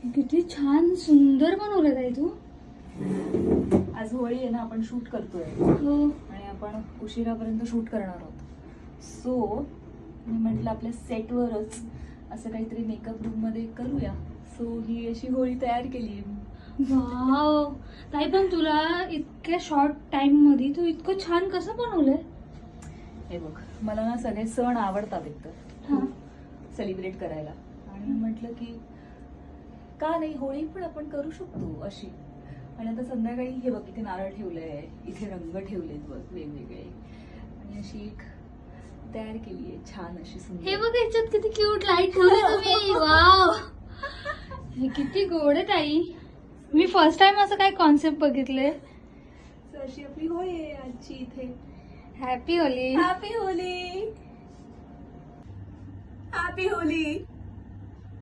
किती छान सुंदर बनवलं ताई तू. आज होळी आहे ना, आपण शूट करतोय हो. आणि आपण उशिरापर्यंत शूट करणार आहोत. सो मी म्हटलं आपल्या सेटवरच असं काहीतरी मेकअप रूम मध्ये करूया. सो ही अशी होळी तयार केली. वाव ताई, पण तुला इतक्या शॉर्ट टाइम मध्ये तू इतकं छान कसं बनवलंय? हे बघ, मला ना सगळे सण आवडतात हा. एकतर सेलिब्रेट करायला, आणि म्हटलं की का नाही होळी पण आपण करू शकतो अशी. आणि आता संध्याकाळी हे बघ, इथे नारळ ठेवलंय, इथे रंग ठेवलेत बघ वेगवेगळे, आणि अशी एक तयार केली आहे छान अशी सुंदर. हे बघ याच्यात किती क्यूट लाईट ठेवले तुम्ही. वाव, हे किती गोड आहे ताई. मी फर्स्ट टाइम असं काय कॉन्सेप्ट बघितले. So अशी आपली होळी आहे आजची इथे. Happy Holy. Happy Holy, happy Holy.